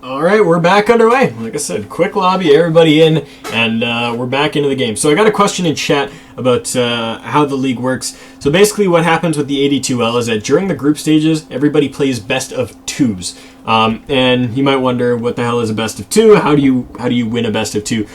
Alright, we're back underway. Like I said, quick lobby, everybody in, and we're back into the game. So I got a question in chat about how the league works. So basically what happens with the AD2L is that during the group stages, everybody plays best of twos. And you might wonder, what the hell is a best of two? How do you win a best of two?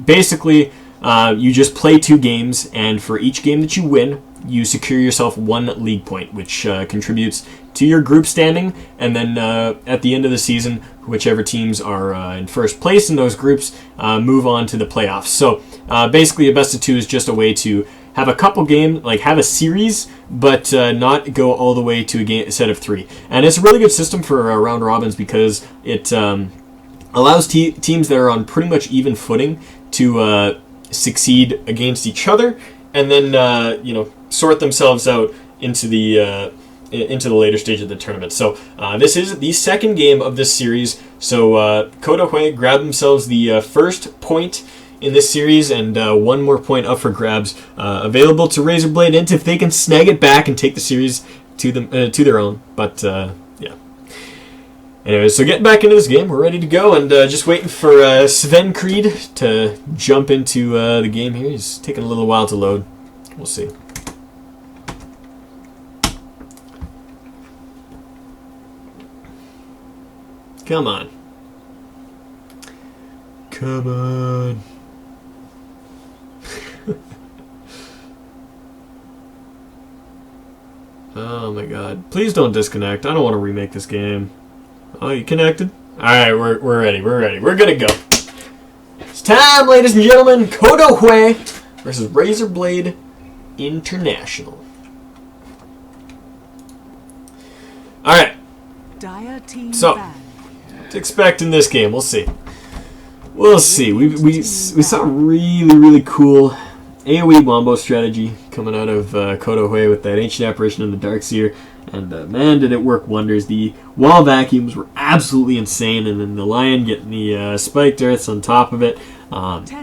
Basically, you just play 2 games, and for each game that you win, you secure yourself 1 league point, which contributes to your group standing, and then at the end of the season, whichever teams are in first place in those groups move on to the playoffs. So basically a best of 2 is just a way to have a couple games, like have a series, but not go all the way to a set of 3. And it's a really good system for round robins because it allows teams that are on pretty much even footing to succeed against each other, and then sort themselves out into the later stage of the tournament. So this is the second game of this series. So Kodohue grabbed themselves the first point in this series, and 1 more point up for grabs, available to Razorblade Int if they can snag it back and take the series to their own. But yeah. Anyways, so getting back into this game, we're ready to go, and just waiting for Sven Creed to jump into the game here. He's taking a little while to load. We'll see. Come on. Come on. Oh my god. Please don't disconnect. I don't want to remake this game. Oh, you connected? Alright, we're ready. We're ready. We're gonna go. It's time, ladies and gentlemen. Kodohue versus Razorblade International. Alright. So, to expect in this game, we'll see. We'll see. We saw a really cool AoE wombo strategy coming out of Kodohue with that Ancient Apparition and the Darkseer, and man, did it work wonders. The wall vacuums were absolutely insane, and then the Lion getting the spiked earths on top of it,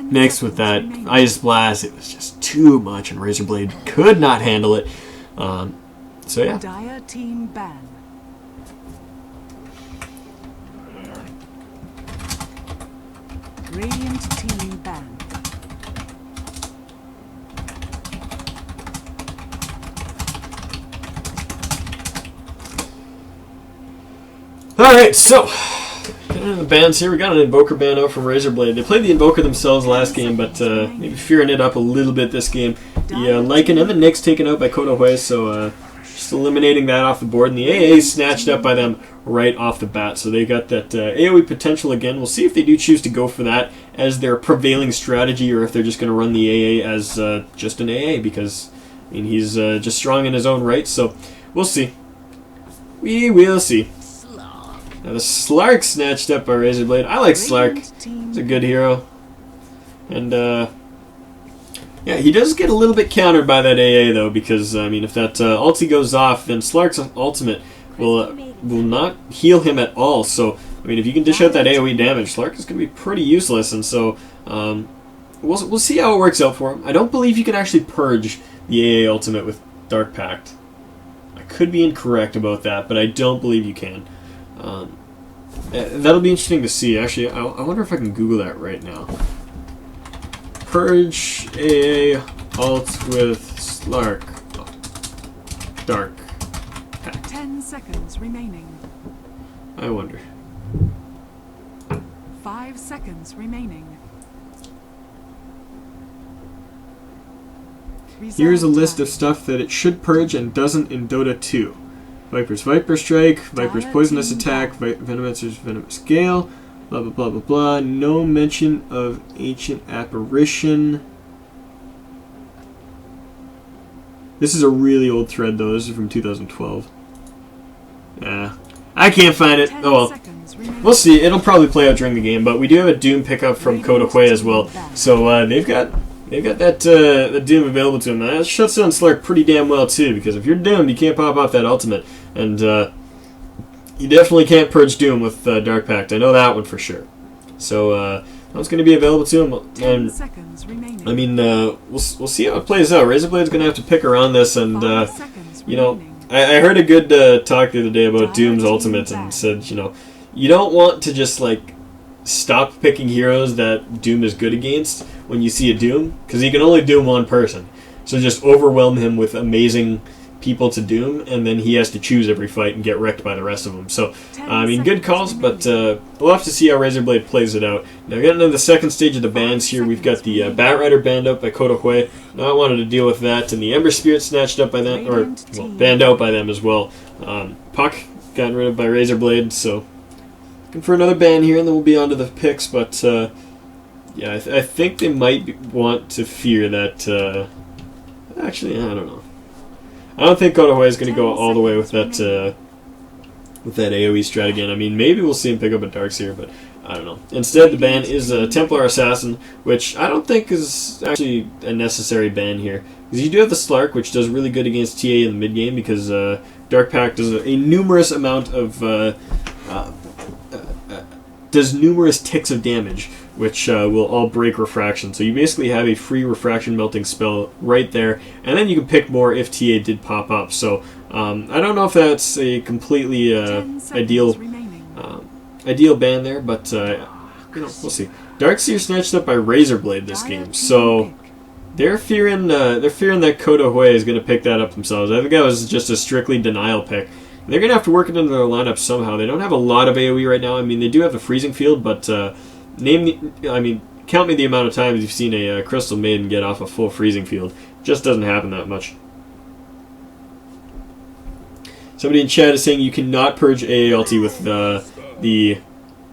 mixed with that Ice Blast, it was just too much, and Razorblade could not handle it. So yeah. Dire team ban. Radiant team ban. Alright, so getting into the bans here. We got an Invoker ban out from Razorblade. They played the Invoker themselves last game, but maybe fearing it up a little bit this game. The Lycan and the Nyx taken out by Kodohue, so just eliminating that off the board. And the AA is snatched up by them right off the bat. So they got that AoE potential again. We'll see if they do choose to go for that as their prevailing strategy, or if they're just going to run the AA as just an AA, because I mean, he's just strong in his own right. So we'll see. We will see. Now the Slark snatched up by Razorblade. I like Slark. He's a good hero. And yeah, he does get a little bit countered by that AA though, because I mean, if that ulti goes off, then Slark's ultimate will not heal him at all. So I mean, if you can dish out that AoE damage, Slark is going to be pretty useless. And so we'll see how it works out for him. I don't believe you can actually purge the AA ultimate with Dark Pact. I could be incorrect about that, but I don't believe you can. That'll be interesting to see. Actually, I wonder if I can Google that right now. Purge AA alt with Slark. Dark Pact. 10 seconds remaining. I wonder. 5 seconds remaining. Here's a list of stuff that it should purge and doesn't in Dota 2. Viper's Viper Strike, Viper's Poisonous Attack, Venomancer's Venomous Gale, blah blah blah blah blah. No mention of Ancient Apparition. This is a really old thread though, this is from 2012. Yeah. I can't find it. Oh well. We'll see. It'll probably play out during the game, but we do have a Doom pickup from Kodohue as well. So they've got that Doom available to them. That shuts down Slark pretty damn well too, because if you're doomed, you can't pop off that ultimate. And you definitely can't purge Doom with Dark Pact. I know that one for sure. So that's going to be available to him. And I mean, we'll see how it plays out. Razorblade's going to have to pick around this, and you know, I heard a good talk the other day about Doom's ultimates and said, you don't want to just like stop picking heroes that Doom is good against when you see a Doom, because he can only Doom one person. So just overwhelm him with amazing people to Doom, and then he has to choose every fight and get wrecked by the rest of them. So, I mean, good calls, but we'll have to see how Razorblade plays it out. Now, getting into the second stage of the bans here, we've got the Bat Rider banned out by Kodohui. Not wanted to deal with that, and the Ember Spirit snatched up by them, or banned out by them as well. Puck gotten rid of by Razorblade, so looking for another ban here, and then we'll be on to the picks, but yeah, I think they might want to fear that, actually, I don't know. I don't think Kodohui is going to go all the way with that AoE strat again. I mean, maybe we'll see him pick up a Darkseer, but I don't know. Instead, the ban is a Templar Assassin, which I don't think is actually a necessary ban here. Because you do have the Slark, which does really good against TA in the mid-game, because Dark Pact does a numerous amount of... does numerous ticks of damage, which will all break refraction. So you basically have a free refraction melting spell right there, and then you can pick more if TA did pop up. So I don't know if that's a completely ideal ban there, but we'll see. Darkseer snatched up by Razorblade this game, so they're fearing that Kodohui is going to pick that up themselves. I think that was just a strictly denial pick. They're going to have to work it into their lineup somehow. They don't have a lot of AoE right now. I mean, they do have the freezing field, but count me the amount of times you've seen a Crystal Maiden get off a full freezing field. It just doesn't happen that much. Somebody in chat is saying you cannot purge AALT with the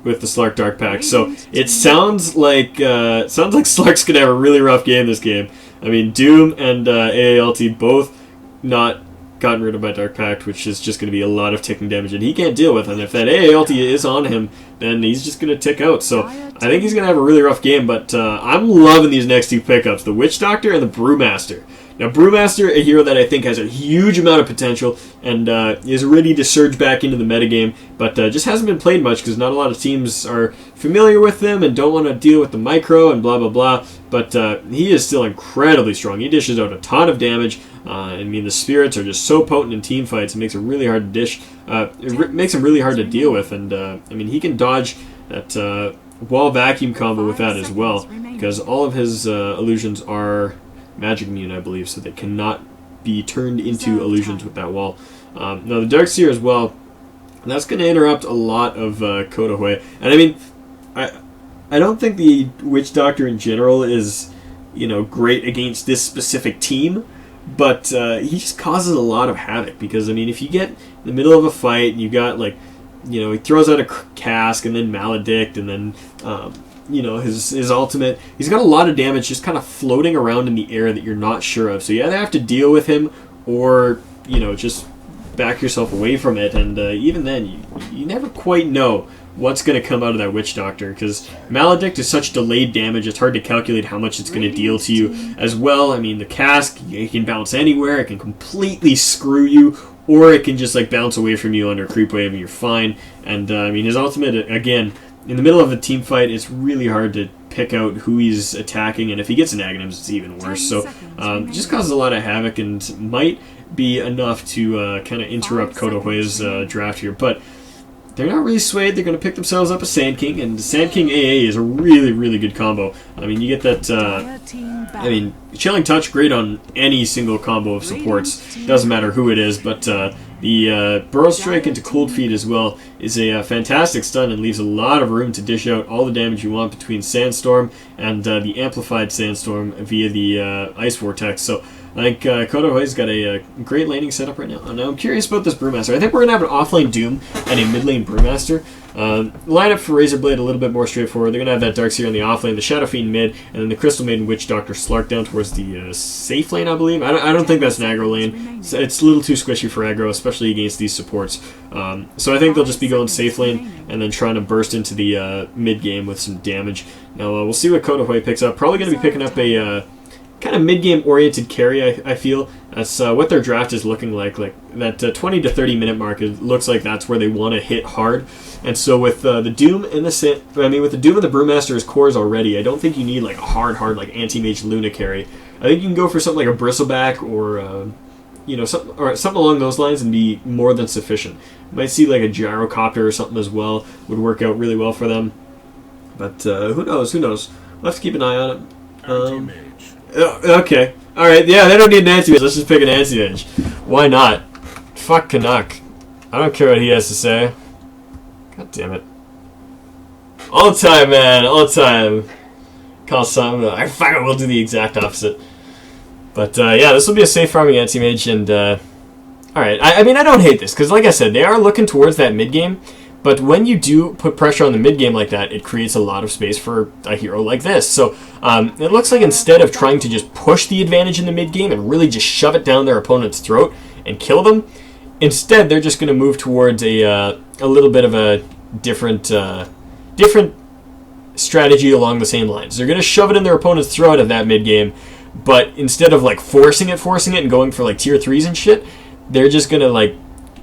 Slark Dark Pact. So it sounds like Slark's going to have a really rough game this game. I mean, Doom and AALT both not gotten rid of by Dark Pact, which is just going to be a lot of ticking damage, and he can't deal with it. And if that AALT is on him, then he's just going to tick out. So I think he's going to have a really rough game, but I'm loving these next two pickups, the Witch Doctor and the Brewmaster. Now, Brewmaster, a hero that I think has a huge amount of potential and is ready to surge back into the metagame, but just hasn't been played much because not a lot of teams are familiar with him and don't want to deal with the micro and blah, blah, blah. But he is still incredibly strong. He dishes out a ton of damage. I mean, the spirits are just so potent in team fights. It makes it really hard to dish. It makes him really hard to deal with. And, I mean, he can dodge that wall vacuum combo with that as well, because all of his illusions are magic immune, I believe, so they cannot be turned into illusions with that wall. Now, the Darkseer as well, that's going to interrupt a lot of Kodohui. And, I mean, I don't think the Witch Doctor in general is, great against this specific team, but he just causes a lot of havoc, because, I mean, if you get in the middle of a fight and you got, like, he throws out a cask and then Maledict and then, his ultimate, he's got a lot of damage just kind of floating around in the air that you're not sure of. So you either have to deal with him or, just back yourself away from it. And even then, you never quite know what's going to come out of that Witch Doctor, because Maledict is such delayed damage, it's hard to calculate how much it's going to deal to you as well. I mean, the cask, it can bounce anywhere, it can completely screw you, or it can just like bounce away from you under creep wave and you're fine. And I mean, his ultimate, again, in the middle of a team fight, it's really hard to pick out who he's attacking, and if he gets an Aghanims, it's even worse. So it just causes a lot of havoc and might be enough to kind of interrupt Kodohui's draft here. But they're not really swayed. They're going to pick themselves up a Sand King, and Sand King AA is a really, really good combo. I mean, you get that, Chilling Touch, great on any single combo of supports. Doesn't matter who it is, but the Burrow Strike into Cold Feet as well is a fantastic stun and leaves a lot of room to dish out all the damage you want between Sandstorm and the Amplified Sandstorm via the Ice Vortex. So I think Kodohui's got a great laning setup right now. Now I'm curious about this Brewmaster. I think we're going to have an offlane Doom and a mid lane Brewmaster. Lineup for Razorblade a little bit more straightforward. They're going to have that Darkseer in the offlane, the Shadow Fiend mid, and then the Crystal Maiden Witch Doctor Slark down towards the safe lane, I believe. I don't think that's an aggro lane. It's a little too squishy for aggro, especially against these supports. So I think they'll just be going safe lane and then trying to burst into the mid game with some damage. Now we'll see what Kodohui picks up. Probably going to be picking up a kind of mid-game oriented carry, I feel. That's what their draft is looking like. Like that 20 to 30 minute mark, it looks like that's where they want to hit hard. And so with the Doom and with the Doom and the Brewmaster as cores already, I don't think you need like a hard like anti-mage Luna carry. I think you can go for something like a Bristleback or you know, something along those lines and be more than sufficient. You might see like a gyrocopter or something as well would work out really well for them. But who knows? Who knows? We'll have to keep an eye on it. Okay. All right. Yeah, they don't need an anti-mage. Let's just pick an anti-mage. Why not? Fuck Canuck. I don't care what he has to say. God damn it. All the time, man. All the time. Call something. I fucking will do the exact opposite. But yeah, this will be a safe farming anti-mage, and alright. I mean, I don't hate this, because like I said, they are looking towards that mid-game, but when you do put pressure on the mid-game like that, it creates a lot of space for a hero like this. So it looks like instead of trying to just push the advantage in the mid-game and really just shove it down their opponent's throat and kill them, instead they're just going to move towards a little bit of a different strategy along the same lines. They're going to shove it in their opponent's throat at that mid-game, but instead of like forcing it and going for like tier 3s and shit, they're just going to like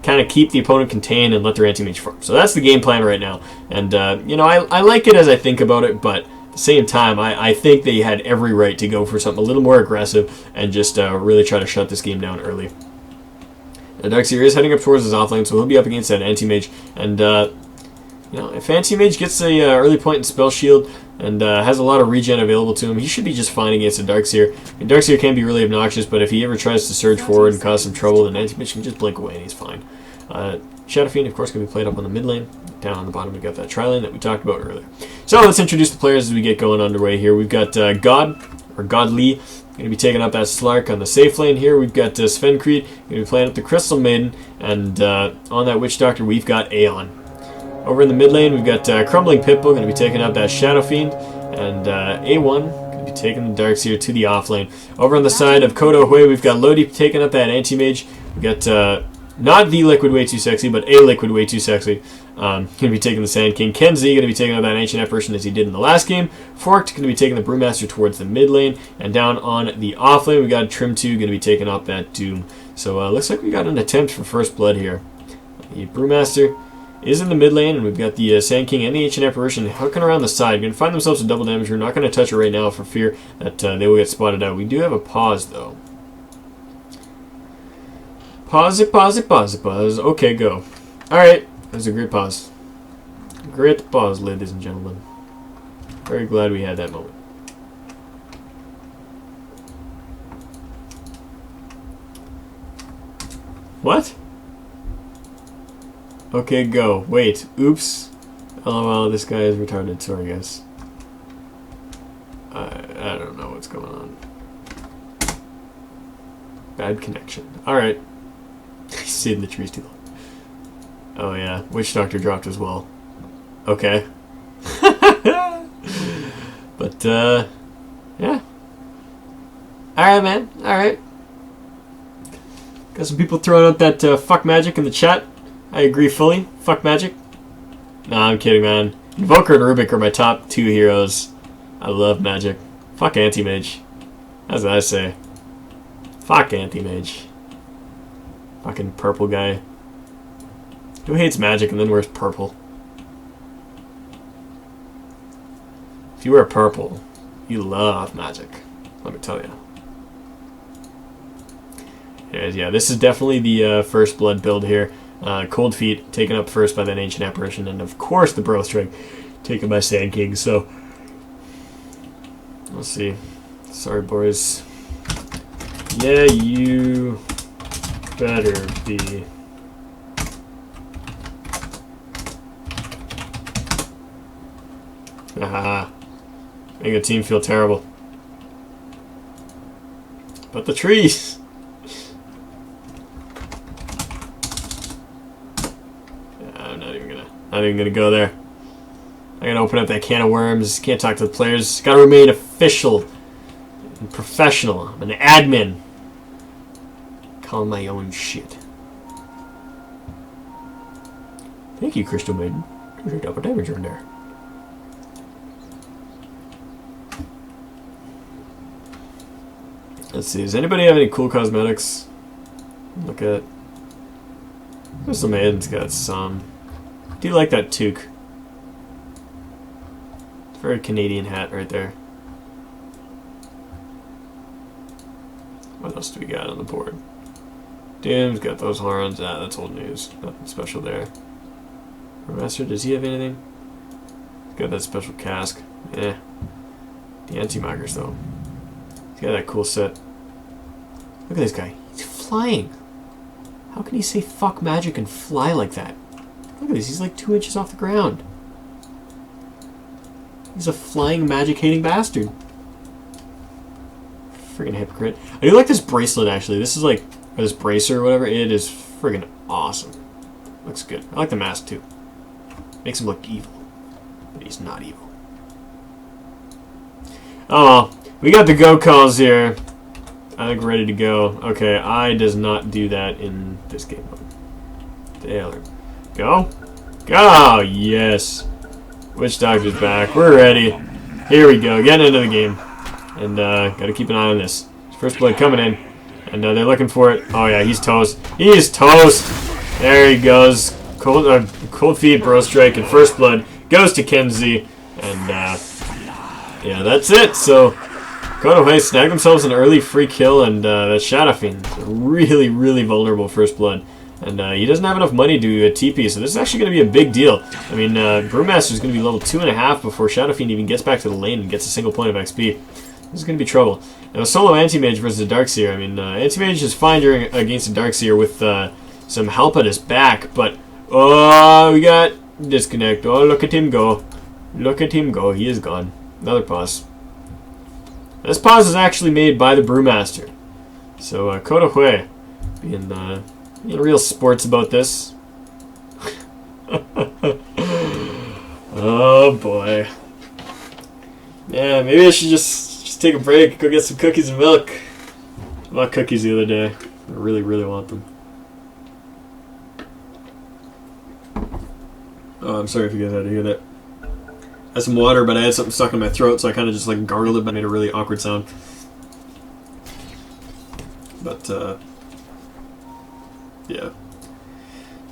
kind of keep the opponent contained and let their anti-mage farm. So that's the game plan right now. And, you know, I like it as I think about it, but at the same time, I think they had every right to go for something a little more aggressive and just really try to shut this game down early. The Darkseer is heading up towards his offlane, so he'll be up against that anti-mage. And, you know, if anti-mage gets a early point in spell shield and has a lot of regen available to him, he should be just fine against a Darkseer. And Darkseer can be really obnoxious, but if he ever tries to surge forward and cause some trouble, then anti-mage can just blink away and he's fine. Shadow Fiend, of course, can be played up on the mid lane. Down on the bottom, we got that tri-lane that we talked about earlier. So let's introduce the players as we get going underway here. We've got Godly, going to be taking up that Slark on the safe lane here. We've got Svenkreed, going to be playing up the Crystal Maiden, and on that Witch Doctor, we've got Aeon. Over in the mid lane, we've got Crumbling Pitbull, going to be taking up that Shadow Fiend, and A1 going to be taking the Darkseer to the off lane. Over on the side of Kodo Hui, we've got Lodi taking up that Anti-Mage. We've got not the Liquid Way Too Sexy, but a Liquid Way Too Sexy. Going to be taking the Sand King. Kenzie going to be taking up that Ancient Apparition as he did in the last game. Forked going to be taking the Brewmaster towards the mid lane. And down on the off lane, we got Trim 2 going to be taking up that Doom. So looks like we got an attempt for first blood here. The Brewmaster is in the mid lane, and we've got the Sand King and the Ancient Apparition hooking around the side. Going to find themselves a double damage. We're not going to touch it right now for fear that they will get spotted out. We do have a pause, though. Pause it, pause it, pause it, pause. Okay, go. Alright, that was a great pause. Great pause, ladies and gentlemen. Very glad we had that moment. What? Okay, go. Wait. Oops. LOL, this guy is retarded. Sorry, guys. I don't know what's going on. Bad connection. Alright. He's sitting in the trees too long. Oh, yeah. Witch Doctor dropped as well. Okay. But, yeah. Alright, man. Alright. Got some people throwing out that fuck magic in the chat. I agree fully. Fuck magic. Nah, I'm kidding, man. Invoker and Rubik are my top 2 heroes. I love magic. Fuck Anti-Mage. That's what I say. Fuck Anti-Mage. Fucking purple guy. Who hates magic and then wears purple? If you wear purple, you love magic. Let me tell you. Anyways, yeah, this is definitely the first blood build here. Cold Feet taken up first by that Ancient Apparition, and of course the Bro Strike taken by Sand King. So, let's see. Sorry, boys. Yeah, you better be. Haha. Making the team feel terrible. But the trees. I'm not even gonna go there. I'm gonna open up that can of worms. Can't talk to the players. Gotta remain official and professional. I'm an admin. Calling my own shit. Thank you, Crystal Maiden. There's a double damage in there. Let's see, does anybody have any cool cosmetics? Look at it. Crystal Maiden's got some. Do you like that toque? It's a very Canadian hat right there. What else do we got on the board? Doom's got those horns. Ah, that's old news. Nothing special there. Master, does he have anything? He's got that special cask. Eh. The anti-migrers, though. He's got that cool set. Look at this guy. He's flying. How can he say fuck magic and fly like that? Look at this. He's like 2 inches off the ground. He's a flying magic-hating bastard. Friggin' hypocrite. I do like this bracelet, actually. This is like, or this bracer or whatever. It is friggin' awesome. Looks good. I like the mask, too. Makes him look evil. But he's not evil. Oh well. We got the go calls here. I think we're ready to go. Okay, I does not do that in this game mode. Taylor. Go. Go! Yes. Witch Doctor's back. We're ready. Here we go. Getting into the game. And gotta keep an eye on this. First blood coming in. And they're looking for it. Oh yeah, he's toast. He's toast! There he goes. Cold feet, bro strike, and first blood goes to Kenzie. And yeah, that's it. So Konohei snagged themselves an early free kill, and that Shadow Fiend, really, really vulnerable first blood. And he doesn't have enough money to TP, so this is actually going to be a big deal. I mean, Brewmaster is going to be level 2.5 before Shadow Fiend even gets back to the lane and gets a single point of XP. This is going to be trouble. Now, solo Anti-Mage versus a Darkseer. I mean, Anti-Mage is fine against a Darkseer with some help at his back, but oh, we got disconnect. Oh, look at him go. Look at him go. He is gone. Another pause. This pause is actually made by the Brewmaster. So, Kodohue being real sports about this. Oh boy. Yeah, maybe I should just take a break, go get some cookies and milk. I bought cookies the other day. I really, really want them. Oh, I'm sorry if you guys had to hear that. I had some water, but I had something stuck in my throat, so I kind of just like gargled it, but made a really awkward sound. But, yeah.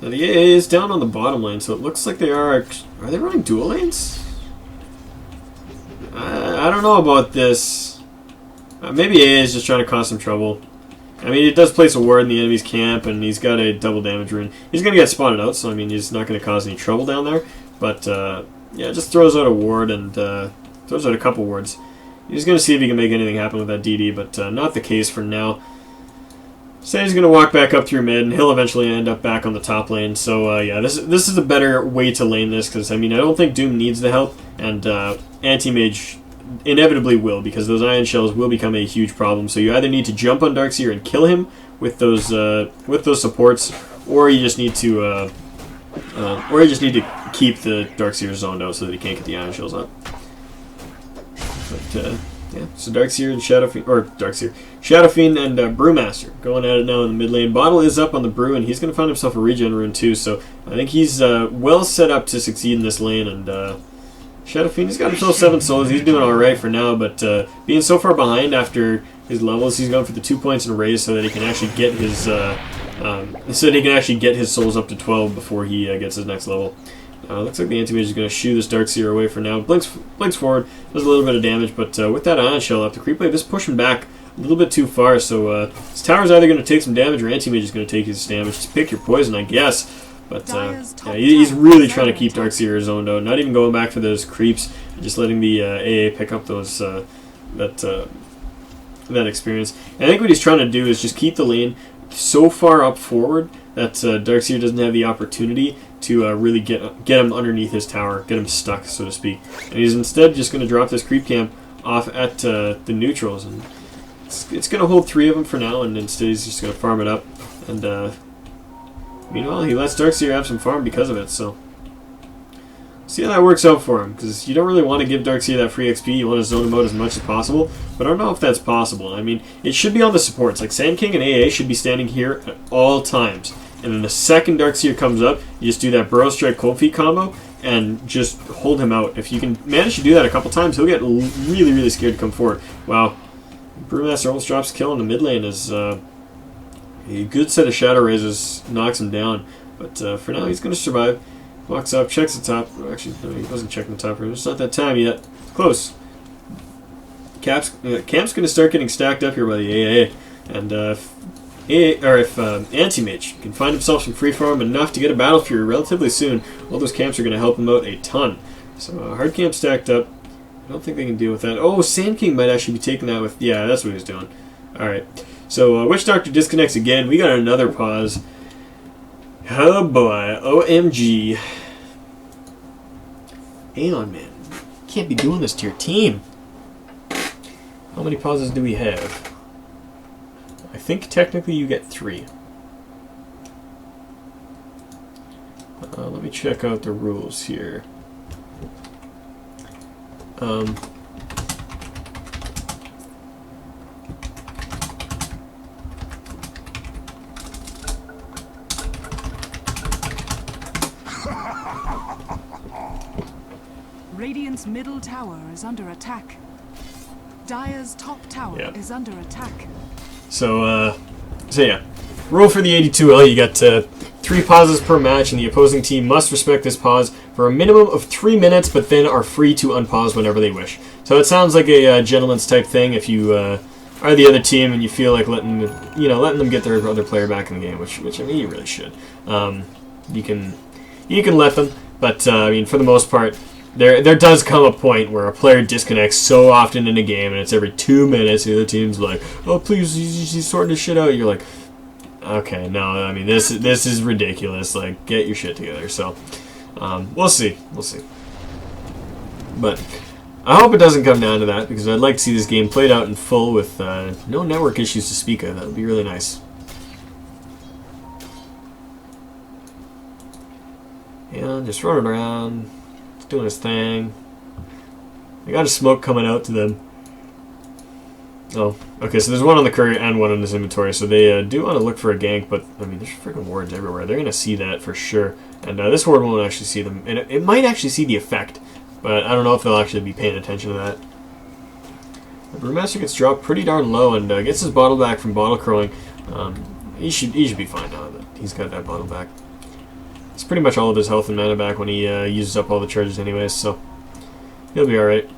Now the AA is down on the bottom lane, so it looks like they are they running dual lanes? I don't know about this. Maybe AA is just trying to cause some trouble. I mean, it does place a ward in the enemy's camp, and he's got a double damage rune. He's going to get spotted out, so I mean, he's not going to cause any trouble down there. But, yeah, just throws out a ward and throws out a couple wards. He's going to see if he can make anything happen with that DD, but not the case for now. So he's going to walk back up through mid, and he'll eventually end up back on the top lane. So, yeah, this is a better way to lane this, because, I mean, I don't think Doom needs the help, and Anti-Mage inevitably will, because those ion shells will become a huge problem. So you either need to jump on Darkseer and kill him with those supports, or you just need to keep the Darkseer zoned out so that he can't get the ion shells up. But yeah, so Darkseer and Shadow Fiend and Brewmaster going at it now in the mid lane. Bottle is up on the Brew, and he's going to find himself a regen rune too. So I think he's well set up to succeed in this lane. And Shadow Fiend, he's got himself 7 souls. He's doing all right for now, but being so far behind after his levels, he's going for the 2 points in raise so that he can actually get his souls up to 12 before he gets his next level. Looks like the Anti-Mage is going to shoo this Darkseer away for now. Blinks forward, does a little bit of damage, but with that Ion Shell up, the Creep Wave is pushing back a little bit too far, so his tower's either going to take some damage or Anti-Mage is going to take his damage. Just pick your poison, I guess. But yeah, he's really trying to keep Darkseer zoned out, not even going back for those creeps, just letting the AA pick up those that experience. And I think what he's trying to do is just keep the lane so far up forward that Darkseer doesn't have the opportunity to really get him underneath his tower, get him stuck, so to speak. And he's instead just going to drop this creep camp off at the neutrals, and it's going to hold 3 of them for now, and instead he's just going to farm it up. And meanwhile, he lets Darkseer have some farm because of it, so see how that works out for him, because you don't really want to give Darkseer that free XP. You want to zone him out as much as possible, but I don't know if that's possible. I mean, it should be on the supports. Like, Sand King and AA should be standing here at all times. And then the second Darkseer comes up, you just do that Burrow Strike Cold Feet combo and just hold him out. If you can manage to do that a couple times, he'll get really, really scared to come forward. Wow. Brewmaster almost drops a kill in the mid lane as a good set of Shadow Razors knocks him down. But for now, he's going to survive. Walks up, checks the top. Actually, no, he wasn't checking the top. It's not that time yet. Close. Camp's going to start getting stacked up here by the AA. And Anti-Mage can find himself some free farm enough to get a Battle Fury relatively soon, all those camps are going to help him out a ton. So hard camp stacked up. I don't think they can deal with that. Oh, Sand King might actually be taking that with... Yeah, that's what he's doing. Alright. So Witch Doctor disconnects again. We got another pause. Oh boy. OMG. Aeon, man. You can't be doing this to your team. How many pauses do we have? I think technically you get 3. Let me check out the rules here. Radiant's middle tower is under attack. Dire's top tower is under attack. So yeah. Rule for the AD2L, you got 3 pauses per match, and the opposing team must respect this pause for a minimum of 3 minutes, but then are free to unpause whenever they wish. So it sounds like a gentleman's type thing if you are the other team and you feel like letting them get their other player back in the game, which I mean you really should. You can let them, but I mean for the most part, there does come a point where a player disconnects so often in a game, and it's every 2 minutes. The other team's like, "Oh, please, he's sorting his shit out." You're like, "Okay, no, I mean this is ridiculous. Like, get your shit together." So, we'll see. But I hope it doesn't come down to that, because I'd like to see this game played out in full with no network issues to speak of. That would be really nice. Yeah, just running around. Doing his thing. I got a smoke coming out to them. Oh, okay, so there's one on the courier and one on his inventory, so they do want to look for a gank, but, I mean, there's freaking wards everywhere. They're going to see that for sure, and this ward won't actually see them, and it might actually see the effect, but I don't know if they'll actually be paying attention to that. The Brewmaster gets dropped pretty darn low and gets his bottle back from bottle crowing. He should be fine now that he's got that bottle back. It's pretty much all of his health and mana back when he uses up all the charges anyways, so he'll be alright.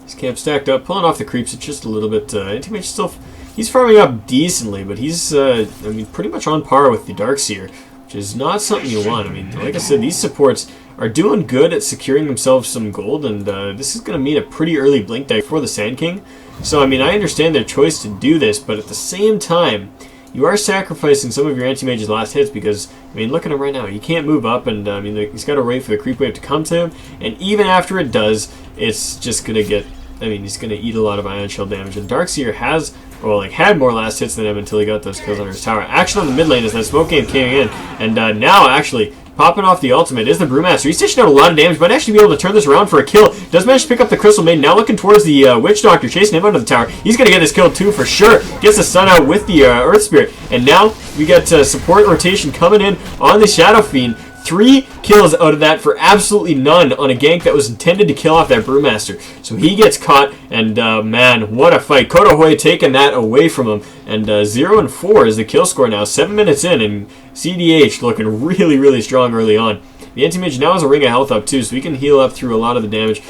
His camp stacked up, pulling off the creeps just a little bit. Anti-Mage still... He's farming up decently, but he's, I mean, pretty much on par with the Darkseer, which is not something you want. I mean, like I said, these supports are doing good at securing themselves some gold, and this is going to mean a pretty early blink deck for the Sand King. So, I mean, I understand their choice to do this, but at the same time, you are sacrificing some of your Anti-Mage's last hits because, I mean, look at him right now. He can't move up, and, I mean, he's got to wait for the creep wave to come to him, and even after it does, it's just going to get, I mean, he's going to eat a lot of Ion Shell damage, and Darkseer has, well, like, had more last hits than him until he got those kills under his tower. Action on the mid lane as that smoke game came in, and now, actually, popping off the ultimate is the Brewmaster. He's dishing out a lot of damage, but actually be able to turn this around for a kill. Does manage to pick up the Crystal Maiden, now looking towards the Witch Doctor, chasing him under the tower. He's going to get this kill too, for sure. Gets the stun out with the Earth Spirit. And now we got support rotation coming in on the Shadow Fiend. 3 kills out of that for absolutely none on a gank that was intended to kill off that Brewmaster. So he gets caught, and man, what a fight. Kodohoy taking that away from him. And 0-4 is the kill score now, 7 minutes in, and CDH looking really, really strong early on. The Anti-Mage now has a ring of health up too, so he can heal up through a lot of the damage.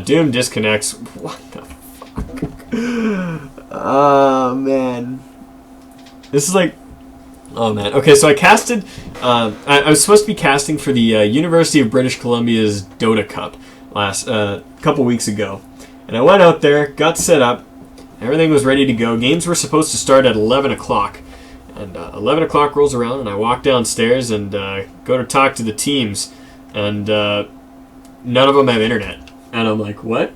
Doom disconnects. What the fuck? Oh, man. This is like... Oh, man. Okay, so I casted... I was supposed to be casting for the University of British Columbia's Dota Cup last couple weeks ago. And I went out there, got set up, everything was ready to go. Games were supposed to start at 11 o'clock. And 11 o'clock rolls around, and I walk downstairs and go to talk to the teams. And none of them have internet. And I'm like, what?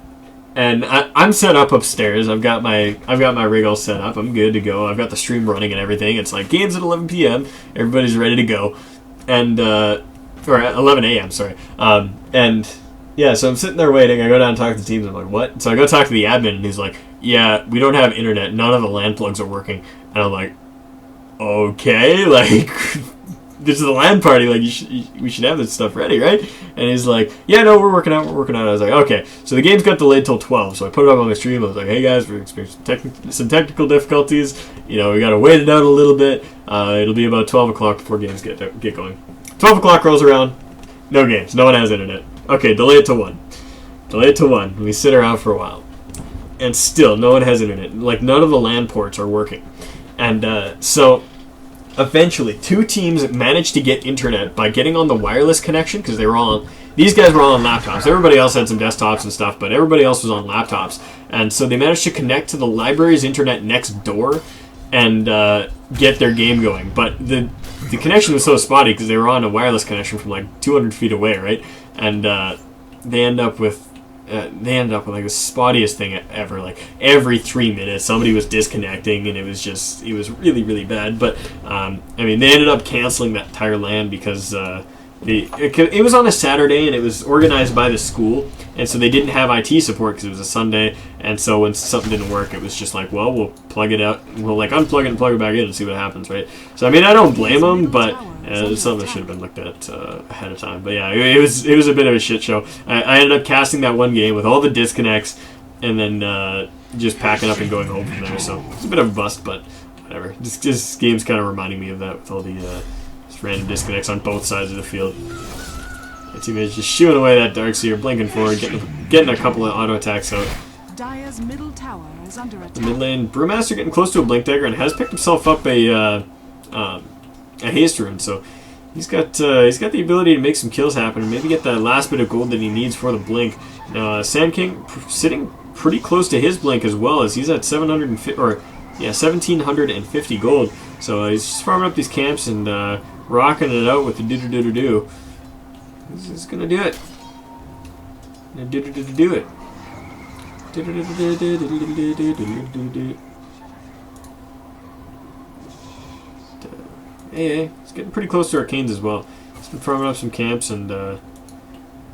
And I'm set up upstairs. I've got my rig all set up. I'm good to go. I've got the stream running and everything. It's like games at 11 p.m. Everybody's ready to go, and or at 11 a.m. Sorry. And yeah, so I'm sitting there waiting. I go down and talk to the teams. I'm like, what? So I go talk to the admin, and he's like, yeah, we don't have internet. None of the LAN plugs are working. And I'm like, okay, like. This is a LAN party, like, we should have this stuff ready, right? And he's like, yeah, no, we're working out. I was like, okay. So the game's got delayed till 12, so I put it up on my stream. I was like, hey, guys, we're experiencing some technical difficulties. You know, we got to wait it out a little bit. It'll be about 12 o'clock before games get going. 12 o'clock rolls around, no games. No one has internet. Okay, delay it to 1. Delay it to 1. We sit around for a while. And still, no one has internet. Like, none of the LAN ports are working. And so eventually, two teams managed to get internet by getting on the wireless connection because they were all. These guys were all on laptops. Everybody else had some desktops and stuff, but everybody else was on laptops. And so they managed to connect to the library's internet next door and get their game going. But the connection was so spotty because they were on a wireless connection from like 200 feet away, right? And they end up with like the spottiest thing ever. Like every 3 minutes, somebody was disconnecting, and it was really, really bad. But I mean, they ended up canceling that entire LAN because it was on a Saturday, and it was organized by the school, and so they didn't have IT support because it was a Sunday. And so when something didn't work, it was just like, well, we'll plug it out, we'll like unplug it and plug it back in and see what happens, right? So I mean, I don't blame them, but it's something that should have been looked at ahead of time. But yeah, it was a bit of a shit show. I ended up casting that one game with all the disconnects, and then just packing up and going home from there. So it's a bit of a bust, but whatever. This game's kind of reminding me of that with all the random disconnects on both sides of the field. My teammate's just shooing away that Darkseer, blinking forward, getting a couple of auto attacks out. Dire's middle tower is under attack. The mid lane, Brewmaster getting close to a Blink Dagger and has picked himself up a haste rune, so he's got the ability to make some kills happen and maybe get that last bit of gold that he needs for the Blink. Now Sand King sitting pretty close to his Blink as well, as he's at 1750 gold. So he's just farming up these camps and rocking it out with the do-do-do-do-do. This is gonna do it. Do it. Hey, he's getting pretty close to Arcanes as well. He's been farming up some camps, and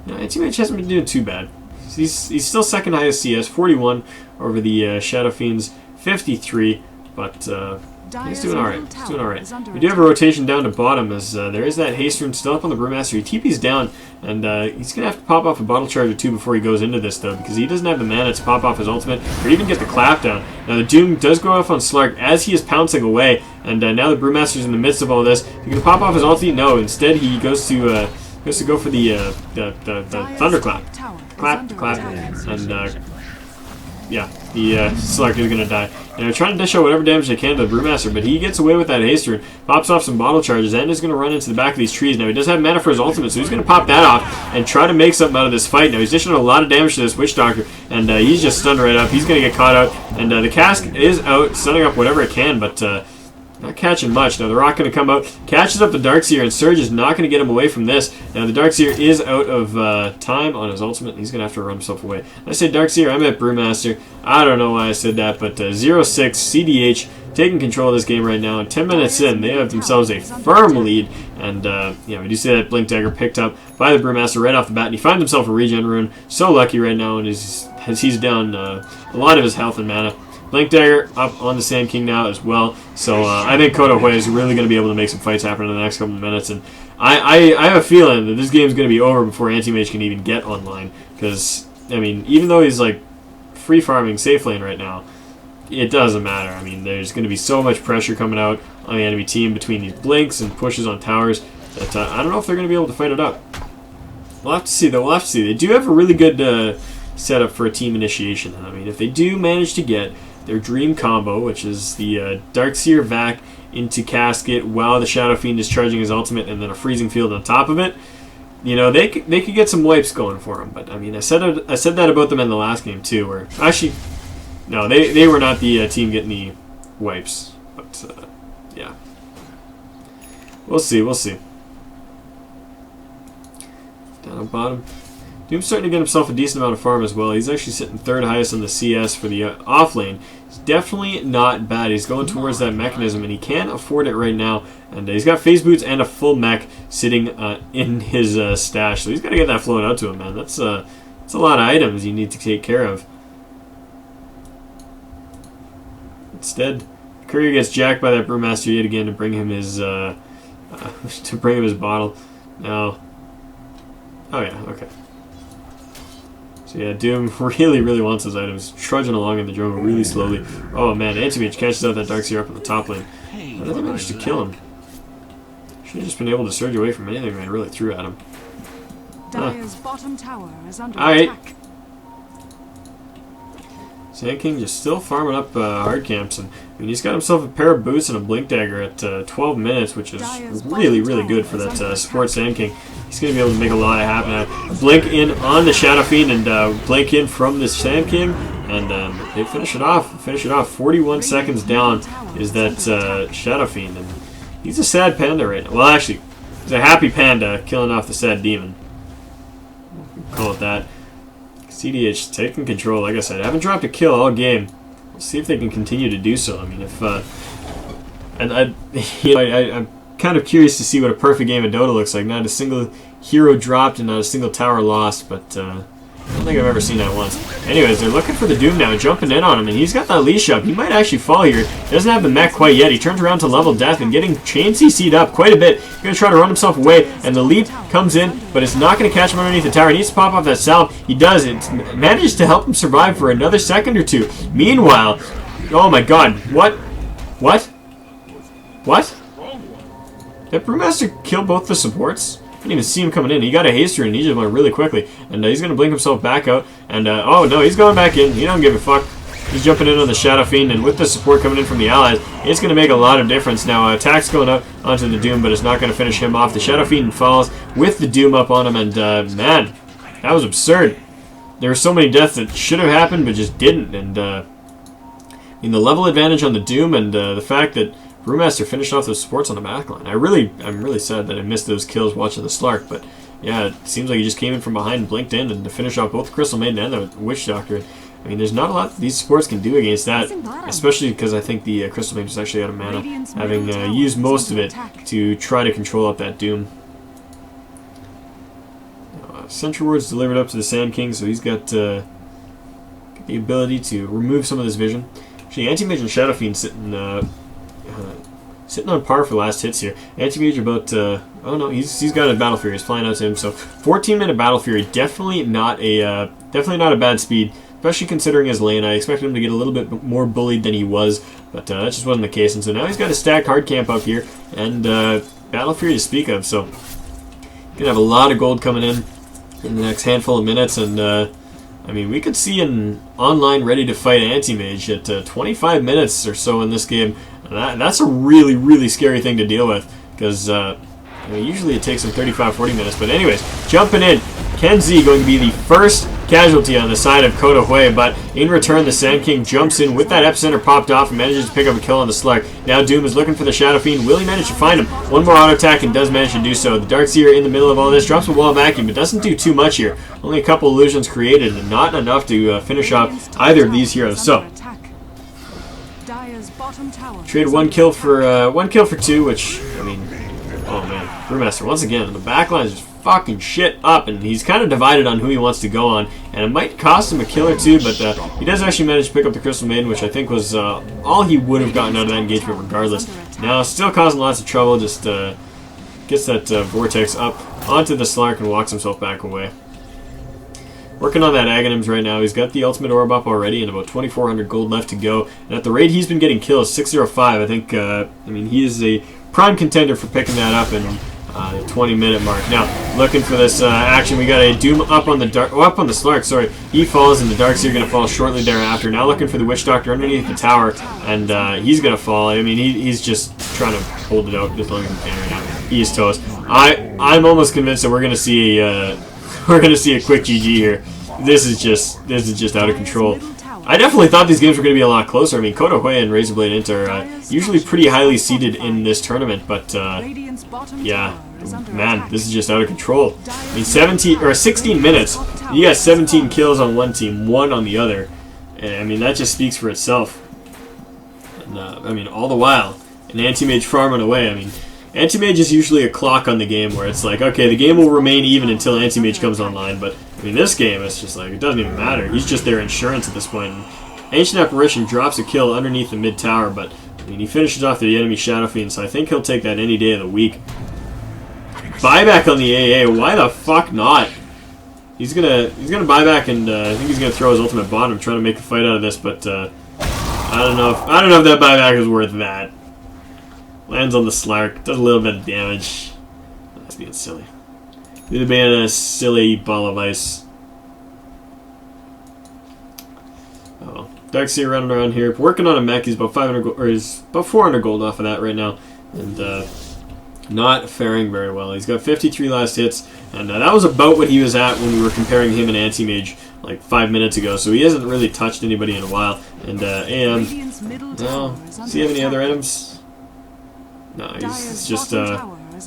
ATMH hasn't been doing too bad. He's still second highest CS, 41 over the Shadow Fiends, 53, but he's doing alright. He's doing alright. We do have a rotation down to bottom, as there is that haste rune still up on the Brewmaster. He TP's down, and he's going to have to pop off a bottle charge or two before he goes into this, though, because he doesn't have the mana to pop off his ultimate or even get the clap down. Now, the Doom does go off on Slark as he is pouncing away, and now the Brewmaster's in the midst of all this. He can pop off his ulti? No, instead he goes to go for the Thunderclap. Clap, and yeah, the Slark is going to die. And they're trying to dish out whatever damage they can to the Brewmaster, but he gets away with that haste rune, pops off some bottle charges, and is going to run into the back of these trees. Now, he does have mana for his ultimate, so he's going to pop that off and try to make something out of this fight. Now, he's dishing out a lot of damage to this Witch Doctor, and he's just stunned right up. He's going to get caught out, and the cask is out, stunning up whatever it can, but not catching much. Now, the Rock going to come out, catches up the Darkseer, and Surge is not going to get him away from this. Now, the Darkseer is out of time on his ultimate, and he's going to have to run himself away. I say Darkseer, I meant Brewmaster. I don't know why I said that, but 0-6, CDH taking control of this game right now. And 10 minutes in, they have themselves a firm lead. And, we do see that Blink Dagger picked up by the Brewmaster right off the bat, and he finds himself a regen rune. So lucky right now, and he's down a lot of his health and mana. Blink Dagger up on the Sand King now as well. So I think Kodo Hui is really going to be able to make some fights happen in the next couple of minutes. And I have a feeling that this game is going to be over before Anti-Mage can even get online. Because, I mean, even though he's like free farming safe lane right now, it doesn't matter. I mean, there's going to be so much pressure coming out on the enemy team between these blinks and pushes on towers that I don't know if they're going to be able to fight it up. We'll have to see, though. We'll have to see. They do have a really good setup for a team initiation. I mean, if they do manage to get their dream combo, which is the Darkseer Vac into Casket while the Shadow Fiend is charging his ultimate, and then a freezing field on top of it, you know, they could get some wipes going for them. But I mean, I said that about them in the last game too. Where actually, no, they were not the team getting the wipes. But yeah, we'll see. Down at bottom, Doom's starting to get himself a decent amount of farm as well. He's actually sitting third highest on the CS for the off lane. It's definitely not bad. He's going towards that mechanism, and he can afford it right now. And he's got phase boots and a full mech sitting in his stash, so he's got to get that flowing out to him, man. That's a lot of items you need to take care of. Instead, Courier gets jacked by that Brewmaster yet again to bring him his bottle. Now, oh yeah, okay. So yeah, Doom really wants those items. Trudging along in the jungle really slowly. Oh man, Anti-Mage catches out that Darkseer up in the top lane. How did they manage to kill him? Should have just been able to surge away from anything they really threw at him. Dire's bottom tower is under attack. Sand King just still farming up hard camps, and I mean, he's got himself a pair of boots and a blink dagger at 12 minutes, which is really, really good for that support Sand King. He's going to be able to make a lot happen. Blink in on the Shadow Fiend and blink in from the Sand King, and they finish it off. 41 seconds down is that Shadow Fiend, and he's a sad panda right now. Well, actually, he's a happy panda killing off the sad demon. Call it that. CDH taking control. Like I said, I haven't dropped a kill all game. We'll see if they can continue to do so. I mean, if I'm kind of curious to see what a perfect game of Dota looks like. Not a single hero dropped and not a single tower lost, but I don't think I've ever seen that once. Anyways, they're looking for the Doom now, jumping in on him, and he's got that leash up. He might actually fall here. He doesn't have the mech quite yet. He turns around to level death and getting chain CC'd up quite a bit. He's going to try to run himself away, and the leap comes in, but it's not going to catch him underneath the tower. He needs to pop off that salve. He does. It manages to help him survive for another second or two. Meanwhile, oh my god, what? What? Did Brewmaster kill both the supports? I didn't even see him coming in. He got a haster and he just went really quickly. And he's going to blink himself back out. And, oh no, he's going back in. He don't give a fuck. He's jumping in on the Shadow Fiend, and with the support coming in from the allies, it's going to make a lot of difference. Now, attack's going up onto the Doom, but it's not going to finish him off. The Shadow Fiend falls with the Doom up on him, and, man, that was absurd. There were so many deaths that should have happened, but just didn't. And, I mean, the level advantage on the Doom and the fact that Brewmaster finished off those supports on the backline. I'm really sad that I missed those kills watching the Slark, but yeah, it seems like he just came in from behind and blinked in and to finish off both the Crystal Maiden and the Witch Doctor. I mean, there's not a lot these supports can do against that, especially because I think the Crystal Maiden is actually out of mana, having used most of it to try to control up that Doom. Sentry Ward's delivered up to the Sand King, so he's got the ability to remove some of this vision. Actually, Anti-Mage and Shadow Fiend sitting on par for last hits here. Anti-Mage about, oh no, he's got a Battle Fury. He's flying out to him. So 14-minute Battle Fury, definitely not a bad speed, especially considering his lane. I expected him to get a little bit more bullied than he was, but that just wasn't the case. And so now he's got a stacked hard camp up here and Battle Fury to speak of. So gonna have a lot of gold coming in the next handful of minutes, and I mean, we could see an online ready-to-fight Anti-Mage at 25 minutes or so in this game. That's a really, really scary thing to deal with, because usually it takes him 35-40 minutes. But anyways, jumping in, Ken Z going to be the first casualty on the side of Koda Hui, but in return, the Sand King jumps in with that Epicenter popped off and manages to pick up a kill on the Slark. Now Doom is looking for the Shadow Fiend. Will he manage to find him? One more auto attack and does manage to do so. The Darkseer in the middle of all this drops a wall vacuum, but doesn't do too much here. Only a couple illusions created and not enough to finish off either of these heroes. So trade one kill for two, which, I mean, oh man, Brewmaster once again, the backline is just fucking shit up, and he's kind of divided on who he wants to go on, and it might cost him a kill or two, but he does actually manage to pick up the Crystal Maiden, which I think was all he would have gotten out of that engagement regardless. Now, still causing lots of trouble, just gets that Vortex up onto the Slark and walks himself back away. Working on that Aghanims right now. He's got the Ultimate Orb up already and about 2,400 gold left to go. And at the rate he's been getting kills, 605, I think, I mean, he is a prime contender for picking that up in the 20-minute mark. Now, looking for this action, we got a Doom up on the Slark, sorry. He falls, and the Darkseer going to fall shortly thereafter. Now looking for the Witch Doctor underneath the tower, and he's going to fall. I mean, he's just trying to hold it out as long as he can right now. He's toast. I'm almost convinced that we're going to see a quick GG here. This is just out of control. I definitely thought these games were going to be a lot closer. I mean, Koda Hui and Razorblade Int are usually pretty highly seeded in this tournament, but yeah, man, this is just out of control. I mean, 16 minutes, you got 17 kills on one team, 1 on the other. And, I mean, that just speaks for itself. And, I mean, all the while, an Anti-Mage farming away. I mean, Anti-Mage is usually a clock on the game where it's like, okay, the game will remain even until Anti-Mage comes online, but I mean, this game, it's just like, it doesn't even matter. He's just their insurance at this point. And Ancient Apparition drops a kill underneath the mid tower, but I mean, he finishes off the enemy Shadow Fiend, so I think he'll take that any day of the week. Buyback on the AA, why the fuck not? He's gonna buyback, and I think he's gonna throw his ultimate bottom, trying to make a fight out of this, but I don't know if that buyback is worth that. Lands on the Slark, does a little bit of damage. That's being silly. Could have been a silly ball of ice. Oh well. Darkseer running around here, working on a mech. He's about 500 gold, or he's about 400 gold off of that right now, and not faring very well. He's got 53 last hits, and that was about what he was at when we were comparing him and Anti-Mage like 5 minutes ago. So he hasn't really touched anybody in a while. And AM, no, does he have any other items? No, he's just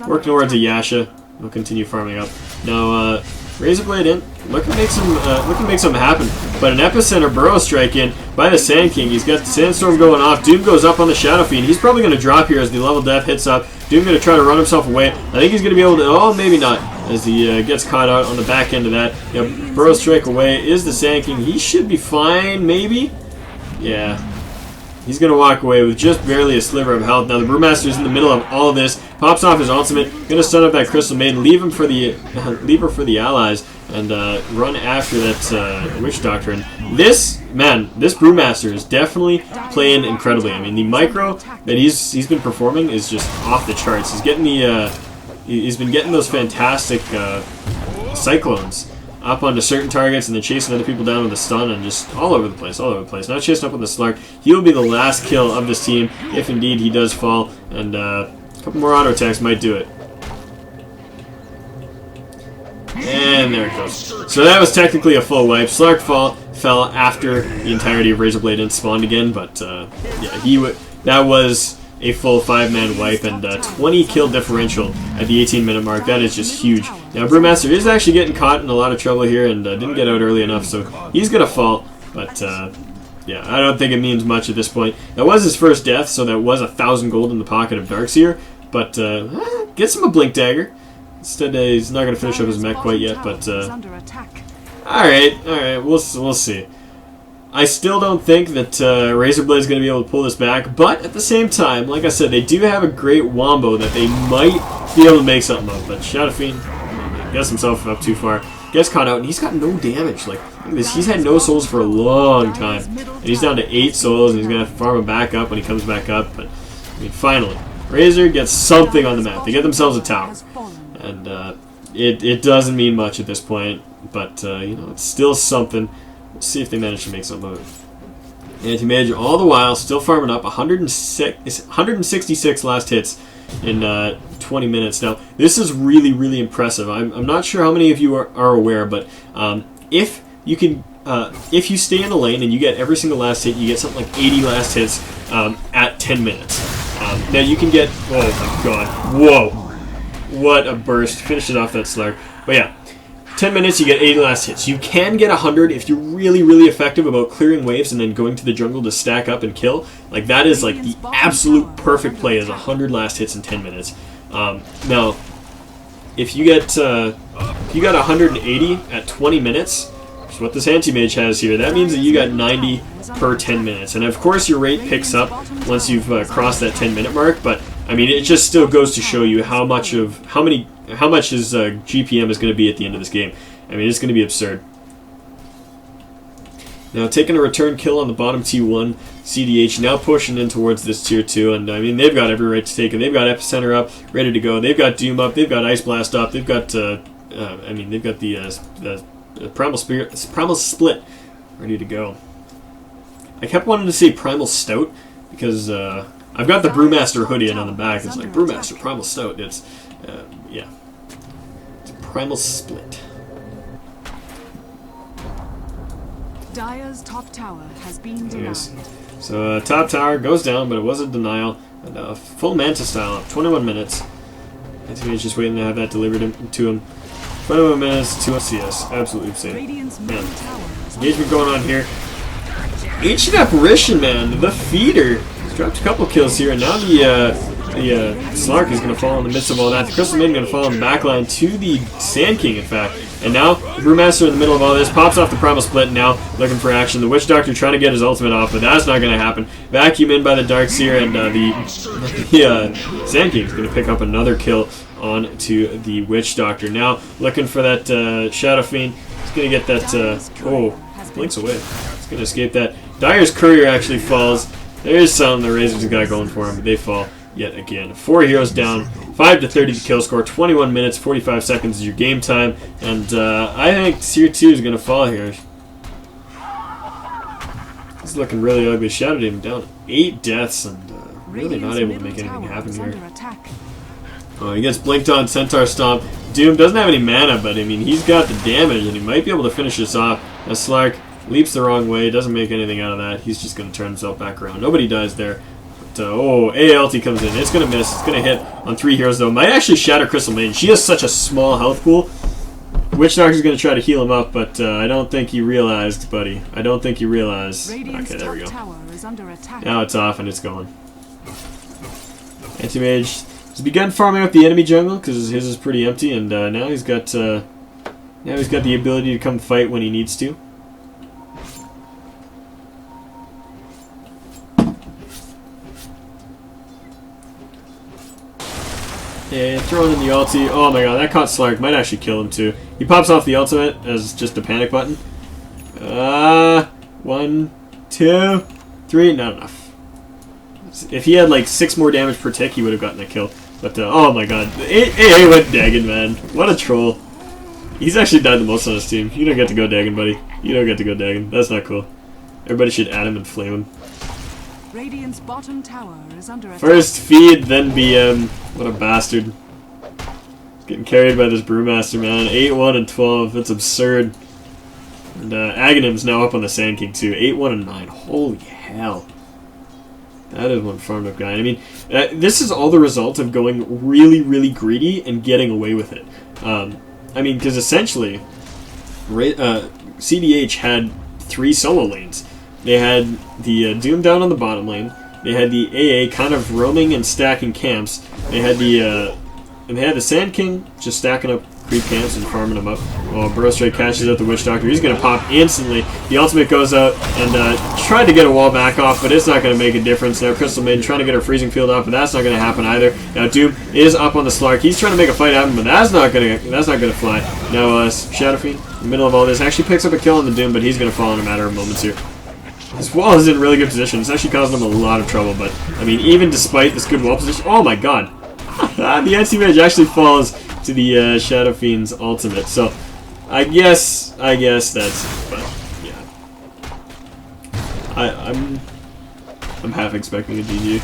working towards a Yasha. He'll continue farming up. Now, Razorblade in, looking to make something happen. But an Epicenter Burrow Strike in by the Sand King. He's got the Sandstorm going off. Doom goes up on the Shadow Fiend. He's probably going to drop here as the level def hits up. Doom going to try to run himself away. I think he's going to be able to, oh, maybe not, as he gets caught out on the back end of that. Yeah, Burrow Strike away is the Sand King. He should be fine, maybe? Yeah. He's going to walk away with just barely a sliver of health. Now the Brewmaster's in the middle of all of this. Pops off his ultimate. Going to stun up that Crystal Maiden. Leave her for the allies. And run after that Witch Doctor. And this Brewmaster is definitely playing incredibly. I mean, the micro that he's been performing is just off the charts. He's getting he's been getting those fantastic cyclones up onto certain targets and then chasing other people down with a stun and just all over the place, Now chasing up with the Slark. He will be the last kill of this team if indeed he does fall, and a couple more auto attacks might do it. And there it goes. So that was technically a full wipe. Slark fell after the entirety of Razorblade and spawned again, but yeah, that was a full 5-man wipe and 20 kill differential at the 18-minute mark. That is just huge. Now Brewmaster is actually getting caught in a lot of trouble here and didn't get out early enough, so he's gonna fall. But yeah, I don't think it means much at this point. That was his first death, so that was 1,000 gold in the pocket of Darkseer. But gets him a Blink Dagger. Instead, he's not gonna finish up his mech quite yet. But all right, we'll see. I still don't think that Razorblade is going to be able to pull this back, but at the same time, like I said, they do have a great wombo that they might be able to make something of. But Shadow Fiend gets himself up too far, gets caught out, and he's got no damage. Like, look at this, he's had no souls for a long time, and he's down to 8 souls, and he's going to have to farm him back up when he comes back up. But I mean, finally, Razer gets something on the map. They get themselves a tower, and it doesn't mean much at this point, but you know, it's still something. See if they manage to make something of it. Anti-Mage all the while still farming up 166 last hits in 20 minutes. Now this is really impressive. I'm not sure how many of you are aware, but if you stay in the lane and you get every single last hit, you get something like 80 last hits at 10 minutes. Now you can get, oh my god, whoa, what a burst, finished it off that Slark. But yeah, 10 minutes, you get 80 last hits. You can get 100 if you're really effective about clearing waves and then going to the jungle to stack up and kill. Like, that is like the absolute perfect play, is 100 last hits in 10 minutes. Now, if you got 180 at 20 minutes, which is what this Anti-Mage has here, that means that you got 90 per 10 minutes. And of course your rate picks up once you've crossed that 10-minute mark, but I mean, it just still goes to show you how much his GPM is going to be at the end of this game. I mean, it's going to be absurd. Now, taking a return kill on the bottom T1, CDH now pushing in towards this tier 2, and I mean, they've got every right to take it. They've got Epicenter up, ready to go. They've got Doom up. They've got Ice Blast up. They've got, I mean, they've got the Primal Split ready to go. I kept wanting to say Primal Stout because I've got the Brewmaster hoodie and on the back it's like Brewmaster Primal Stout. It's yeah, it's a Primal Split. Dire's top tower has been denied. So top tower goes down, but it was a denial. And full Manta style up, 21 minutes. Anti-Mage just waiting to have that delivered to him. 21 minutes, 2 CS. Absolutely insane. Man, engagement going on here. Ancient Apparition, man, the feeder. He's dropped a couple kills here, and now the Slark is going to fall in the midst of all that. The Crystal Maiden going to fall in the backline to the Sand King, in fact. And now the Brewmaster in the middle of all this pops off the Primal Split, now looking for action. The Witch Doctor trying to get his ultimate off, but that's not going to happen. Vacuum in by the Darkseer, and the Sand King is going to pick up another kill on to the Witch Doctor. Now looking for that Shadow Fiend. He's going to get that, oh, blinks away. He's going to escape that. Dire's Courier actually falls. There's something the Razor's got going for him, but they fall yet again. 4 heroes down, 5 to 30 to kill score, 21 minutes, 45 seconds is your game time, and I think tier 2 is going to fall here. It's looking really ugly. Shadow Demon down 8 deaths and really not able to make anything happen here. Oh, he gets blinked on, Centaur Stomp. Doom doesn't have any mana, but I mean, he's got the damage and he might be able to finish this off. As Slark leaps the wrong way, doesn't make anything out of that. He's just going to turn himself back around. Nobody dies there. But, oh, ALT comes in. It's going to miss. It's going to hit on 3 heroes, though. Might actually shatter Crystal Maiden. She has such a small health pool. Witch Doctor's going to try to heal him up, but I don't think he realized, buddy. I don't think he realized. Okay, there we go. Now it's off and it's going. Anti-Mage has begun farming up the enemy jungle because his is pretty empty, and now he's got the ability to come fight when he needs to. Yeah, throwing in the ulti. Oh my god, that caught Slark. Might actually kill him too. He pops off the ultimate as just a panic button. 1, 2, 3. Not enough. If he had like 6 more damage per tick, he would have gotten a kill. But oh my god, AA went Dagon, man. What a troll. He's actually died the most on his team. You don't get to go Dagon, buddy. You don't get to go Dagon. That's not cool. Everybody should add him and flame him. Radiant's bottom tower is under attack. First feed, then BM. What a bastard. Getting carried by this Brewmaster, man. 8-1 and 12. That's absurd. And Aghanim's now up on the Sand King, too. 8-1 and 9. Holy hell. That is one farmed up guy. I mean, this is all the result of going really, really greedy and getting away with it. I mean, because essentially, CDH had 3 solo lanes. They had the Doom down on the bottom lane. They had the AA kind of roaming and stacking camps. They had the Sand King just stacking up creep camps and farming them up. Oh, Burrow Strike catches out the Witch Doctor. He's going to pop instantly. The ultimate goes out and tried to get a wall back off, but it's not going to make a difference. Now Crystal Maiden trying to get her freezing field off, but that's not going to happen either. Now Doom is up on the Slark. He's trying to make a fight happen, but that's not going to fly. Now Shadow Fiend, in the middle of all this, actually picks up a kill on the Doom, but he's going to fall in a matter of moments here. This wall is in a really good position. It's actually causing him a lot of trouble, but I mean, even despite this good wall position, oh my god, the anti-mage actually falls to the Shadow Fiend's ultimate. So I guess that's, but yeah, I'm half expecting a GG.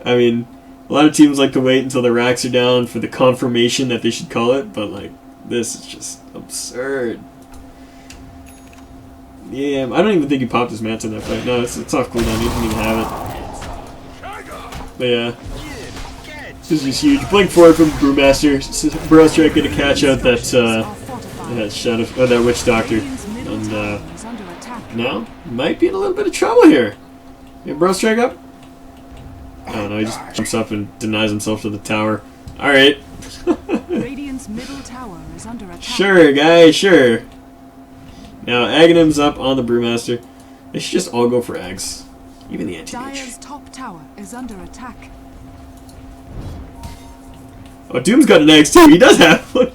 I mean, a lot of teams like to wait until the racks are down for the confirmation that they should call it, but like, this is just absurd. Yeah, I don't even think he popped his manta in that fight. No, it's off cooldown. He didn't even have it. But yeah, this is huge. Blink forward from Brewmaster. Burrow Strike going to catch out that that Witch Doctor, and now might be in a little bit of trouble here. Get Burrow Strike up. Oh no, he just jumps up and denies himself to the tower. All right. Radiant's middle tower is under attack. Sure, guys, sure. Now, Aghanim's up on the Brewmaster. They should just all go for Ags. Even the anti-mage. Dire's top tower is under attack. Oh, Doom's got an Ags too. He does have one.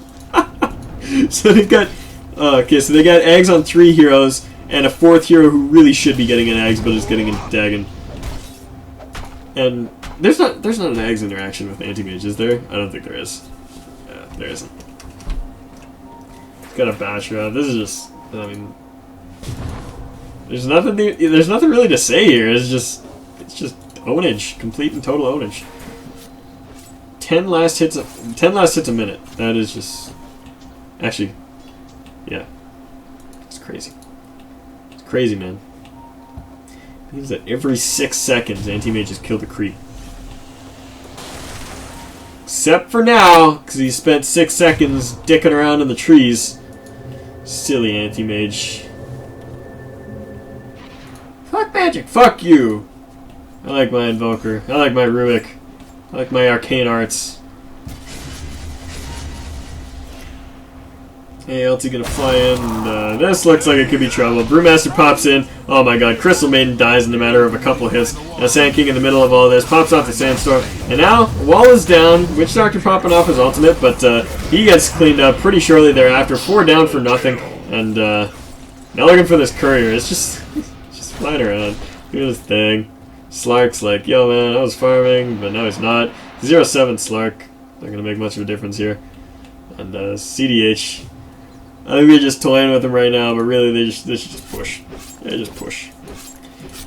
So they've got... okay, so they got Ags on 3 heroes, and a 4th hero who really should be getting an Ags, but is getting a Dagon. And there's not an Ags interaction with anti-mage, is there? I don't think there is. Yeah, there isn't. It's got a Bashra. This is just... I mean, there's nothing really to say here. It's just ownage, complete and total ownage. 10 last hits a minute. That is just, actually, yeah, it's crazy. It's crazy, man. It means that every 6 seconds, anti-mages kill the creep. Except for now, because he spent 6 seconds dicking around in the trees. Silly anti-mage. Fuck magic. Fuck you. I like my Invoker. I like my Ruick. I like my Arcane Arts. Hey, LT gonna fly in, and this looks like it could be trouble. Brewmaster pops in. Oh my god, Crystal Maiden dies in a matter of a couple of hits. Now Sand King in the middle of all this, pops off the Sandstorm, and now wall is down. Witch Doctor popping off his ultimate, but he gets cleaned up pretty shortly thereafter. 4 down for nothing, and now looking for this courier. It's just flying around. Look at this thing. Slark's like, yo man, I was farming, but now he's not. 0-7 Slark. Not gonna make much of a difference here. And CDH. I think they're just toying with him right now, but really they should just push. They just push.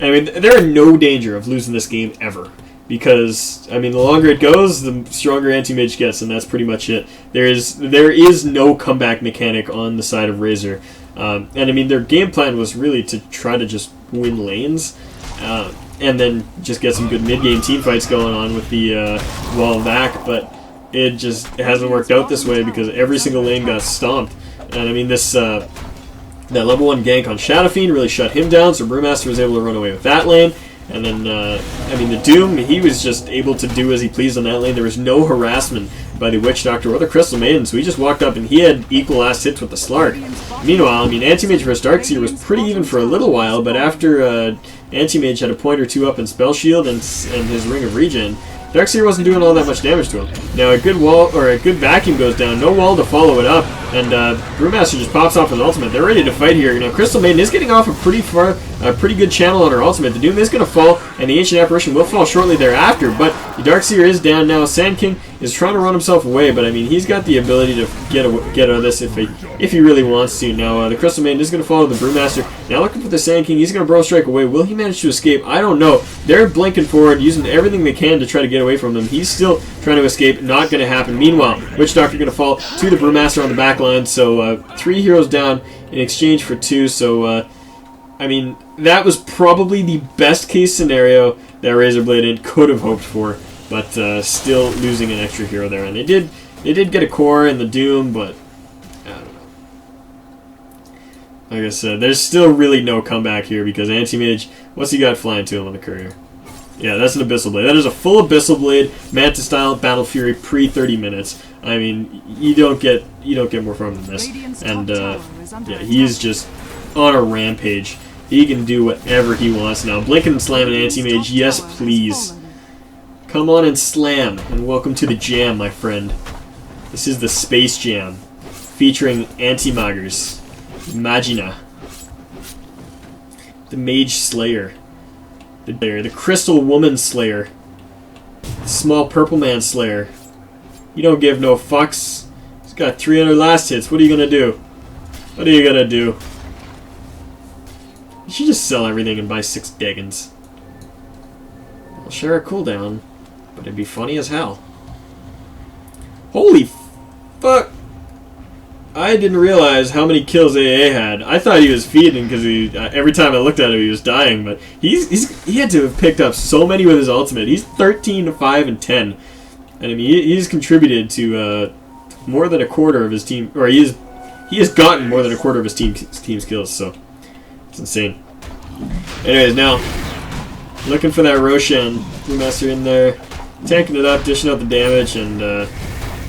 I mean, they're in no danger of losing this game ever. Because, I mean, the longer it goes, the stronger Anti-Mage gets, and that's pretty much it. There is no comeback mechanic on the side of Razer. And, I mean, their game plan was really to try to just win lanes, and then just get some good mid-game team fights going on with the wall back, but it just hasn't worked out this way because every single lane got stomped. And, I mean, that level 1 gank on Shadow Fiend really shut him down, so Brewmaster was able to run away with that lane. And then, I mean, the Doom, he was just able to do as he pleased on that lane. There was no harassment by the Witch Doctor or the Crystal Maiden, so he just walked up and he had equal last hits with the Slark. Meanwhile, I mean, Anti-Mage vs Darkseer was pretty even for a little while, but after Anti-Mage had a point or two up in Spell Shield and his Ring of Regen, Darkseer wasn't doing all that much damage to him. Now a good wall or a good vacuum goes down, no wall to follow it up, and Brewmaster just pops off his ultimate. They're ready to fight here. You know, Crystal Maiden is getting off a pretty good channel on her ultimate. The Doom is going to fall, and the Ancient Apparition will fall shortly thereafter. But the Darkseer is down now. Sand King is trying to run himself away, but I mean he's got the ability to get out of this if he really wants to. Now the Crystal Maiden is going to follow the Brewmaster. Now looking for the Sand King, he's going to Bro Strike away. Will he manage to escape? I don't know. They're blinking forward, using everything they can to try to get away from them. He's still trying to escape. Not going to happen. Meanwhile, Witch Doctor going to fall to the Brewmaster on the back line. So 3 heroes down in exchange for 2. So I mean that was probably the best case scenario that Razorblade could have hoped for. But still losing an extra hero there, and they did get a core in the Doom, but I don't know. Like I said, there's still really no comeback here because Anti-Mage, what's he got flying to him on the courier? Yeah, that's an Abyssal Blade. That is a full Abyssal Blade, Manta style Battle Fury pre 30 minutes. I mean, you don't get more from him than this. And yeah, he is just on a rampage. He can do whatever he wants now. Blink and slam an Anti-Mage, yes please. Come on and slam, and welcome to the jam, my friend. This is the Space Jam, featuring Anti-Magers, Magina, the Mage Slayer, the Crystal Woman Slayer, the Small Purple Man Slayer. You don't give no fucks. He's got 300 last hits. What are you gonna do? What are you gonna do? You should just sell everything and buy 6 Daggons. I'll share a cooldown. But it'd be funny as hell. Holy fuck! I didn't realize how many kills AA had. I thought he was feeding because every time I looked at him he was dying, but he had to have picked up so many with his ultimate. He's 13, 5, and 10. And I mean he's contributed to more than a quarter of his team, or he has gotten more than a quarter of his team's kills, so it's insane. Anyways, now looking for that Roshan Brewmaster in there. Tanking it up, dishing out the damage, and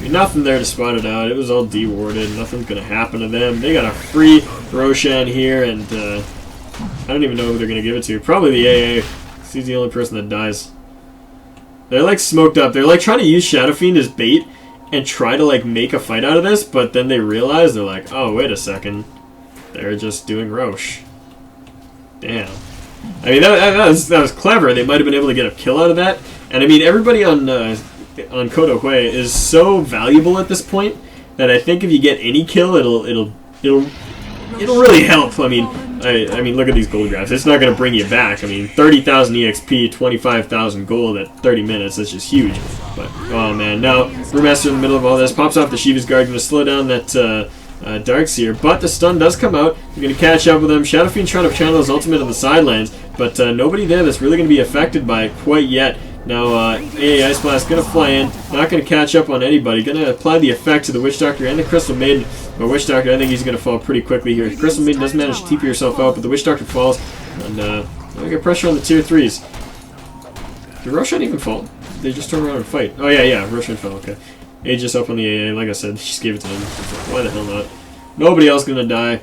nothing there to spot it out. It was all dewarded. Nothing's going to happen to them. They got a free Roshan here, and I don't even know who they're going to give it to. Probably the AA. He's the only person that dies. They're like smoked up. They're like trying to use Shadow Fiend as bait and try to like make a fight out of this, but then they realize they're like, oh, wait a second. They're just doing Roche. Damn. I mean, that was clever. They might have been able to get a kill out of that. And I mean, everybody on Kodo Hui is so valuable at this point that I think if you get any kill, it'll really help. I mean, look at these gold graphs. It's not going to bring you back. I mean, 30,000 EXP, 25,000 gold at 30 minutes. That's just huge. But oh man, now Brewmaster in the middle of all this pops off the Shiva's Guard, going to slow down that Darkseer. But the stun does come out. You're going to catch up with him. Shadow Fiend trying to channel his ultimate on the sidelines, but nobody there that's really going to be affected by it quite yet. Now, AA Ice Blast going to fly in, not going to catch up on anybody, going to apply the effect to the Witch Doctor and the Crystal Maiden. But Witch Doctor, I think he's going to fall pretty quickly here. Crystal Maiden does manage to TP herself out, but the Witch Doctor falls, and we get pressure on the tier 3s. Did Roshan even fall? They just turn around and fight. Oh yeah, Roshan fell, okay. Aegis up on the AA, like I said, she just gave it to him. Why the hell not? Nobody else going to die.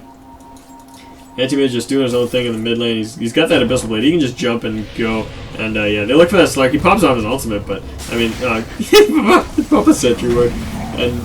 Anti-Mage just doing his own thing in the mid lane. He's got that Abyssal Blade. He can just jump and go. And yeah, they look for that Slark. He pops off his ultimate, but I mean, pop a sentry ward. And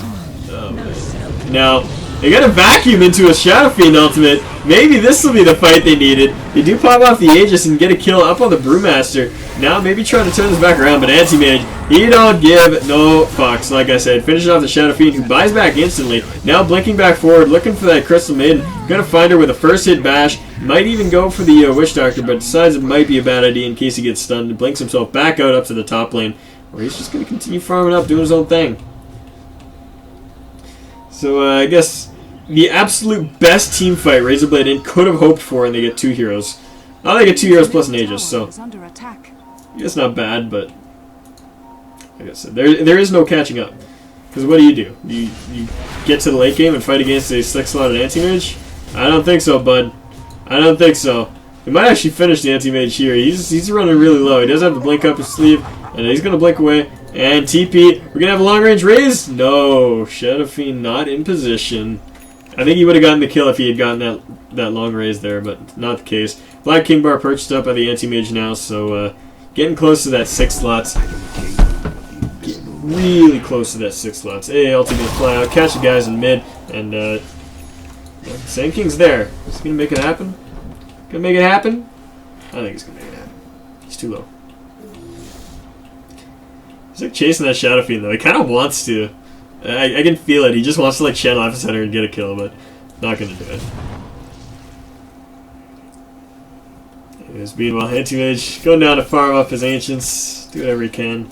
now they got to vacuum into a Shadow Fiend ultimate. Maybe this will be the fight they needed. They do pop off the Aegis and get a kill up on the Brewmaster. Now maybe try to turn this back around, but Anti-Mage, he don't give no fucks. Like I said, finishes off the Shadow Fiend, who buys back instantly. Now blinking back forward, looking for that Crystal Maiden. Gonna find her with a first hit bash. Might even go for the Witch Doctor, but decides it might be a bad idea in case he gets stunned. And blinks himself back out up to the top lane, where he's just gonna continue farming up, doing his own thing. So I guess the absolute best team fight Razorblade Inn could have hoped for, and they get 2 heroes. Oh, they get 2 heroes plus an Aegis, so it's not bad, but like I said, there is no catching up. Because what do? You get to the late game and fight against a 6-slotted Anti-Mage? I don't think so, bud. I don't think so. He might actually finish the Anti-Mage here. He's running really low. He does have the blink up his sleeve, and he's going to blink away. And TP, we're going to have a long-range raise? No, Shadow Fiend not in position. I think he would have gotten the kill if he had gotten that long raise there, but not the case. Black King Bar perched up by the Anti-Mage now, so getting close to that 6 slots. Getting really close to that 6 slots. Hey, ultimate fly out, catch the guys in mid, and Sand King's there. Is he going to make it happen? Gonna make it happen? I think he's gonna make it happen. He's too low. He's like chasing that Shadow Fiend though. He kind of wants to. I can feel it. He just wants to like channel off the center and get a kill, but not gonna do it. Anyways, meanwhile, Anti-Mage going down to farm up his Ancients, do whatever he can.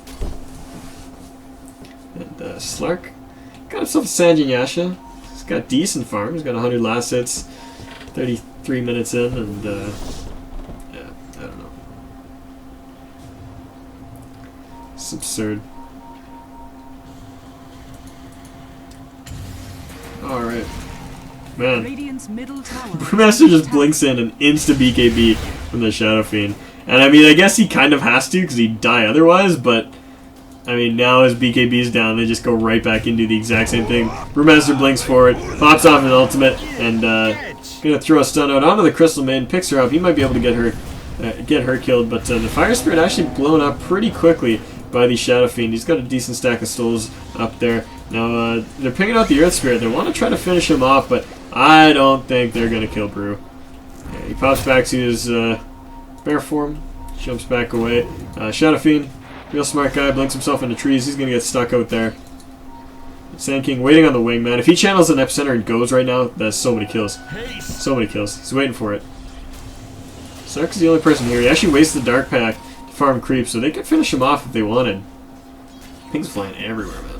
And Slark got himself a Sanjin Yasha. He's got decent farm. He's got 100 last hits, 33 minutes in, and yeah, I don't know. It's absurd. Alright. Man. Brewmaster just blinks in and insta-BKB from the Shadow Fiend. And I mean, I guess he kind of has to because he'd die otherwise, but I mean, now his BKB's down, they just go right back into the exact same thing. Brewmaster blinks forward, pops off his ultimate, and gonna throw a stun out onto the Crystal Maiden, picks her up. He might be able to get her killed, but the Fire Spirit actually blown up pretty quickly by the Shadow Fiend. He's got a decent stack of souls up there. Now, they're picking out the Earth Spirit. They want to try to finish him off, but I don't think they're going to kill Brew. Yeah, he pops back to his bear form, jumps back away. Shadow Fiend, real smart guy, blinks himself into trees. He's going to get stuck out there. Sand King waiting on the wing, man. If he channels an Epicenter and goes right now, that's so many kills. So many kills. He's waiting for it. Sark's the only person here. He actually wastes the Dark Pack to farm creep, so they could finish him off if they wanted. Things flying everywhere, man.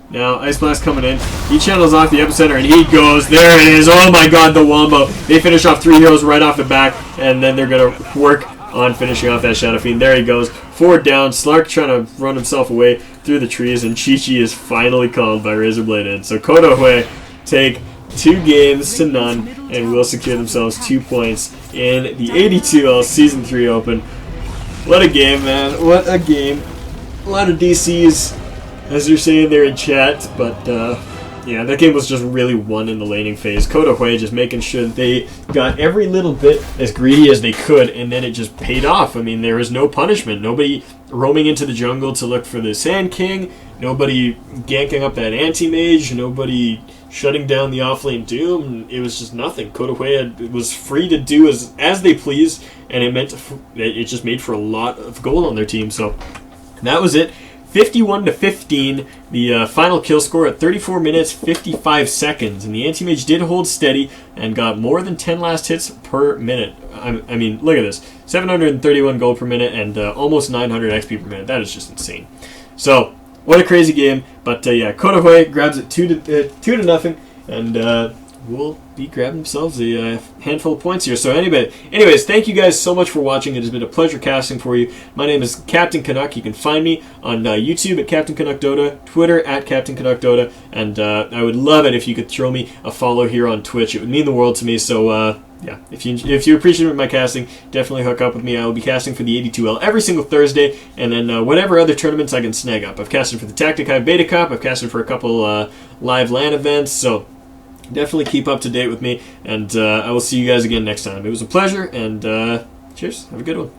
Now, Ice Blast coming in. He channels off the Epicenter, and he goes. There it is. Oh my god, the Wombo. They finish off 3 heroes right off the back, and then they're going to work on finishing off that Shadow Fiend. There he goes. 4 down. Slark trying to run himself away through the trees, and Chi-Chi is finally called by Razorblade Inn. So Kodohue take 2 games to none and will secure themselves 2 points in the AD2L Season 3 Open. What a game, man. What a game. A lot of DCs, as you're saying there in chat, but yeah, that game was just really won in the laning phase. Kodohue just making sure that they got every little bit as greedy as they could, and then it just paid off. I mean, there was no punishment. Nobody roaming into the jungle to look for the Sand King, nobody ganking up that Anti-Mage, nobody shutting down the offlane Doom. It was just nothing. Kodohue was free to do as they pleased, and it just made for a lot of gold on their team. So that was it. 51-15, the final kill score at 34 minutes 55 seconds, and the Anti-Mage did hold steady and got more than 10 last hits per minute. I mean, look at this, 731 gold per minute and almost 900 XP per minute. That is just insane. So what a crazy game, but yeah, Kodohue grabs it 2-0, and will be grabbing themselves a handful of points here. So anyways, thank you guys so much for watching. It has been a pleasure casting for you. My name is Cptn.Canuck. You can find me on YouTube at Cptn.Canuck Dota, Twitter at Cptn.Canuck Dota, and I would love it if you could throw me a follow here on Twitch. It would mean the world to me. So yeah, if you appreciate my casting, definitely hook up with me. I will be casting for the AD2L every single Thursday, and then whatever other tournaments I can snag up. I've casted for the Tactic Hive Beta Cup. I've casted for a couple live LAN events. So definitely keep up to date with me, and I will see you guys again next time. It was a pleasure, and cheers. Have a good one.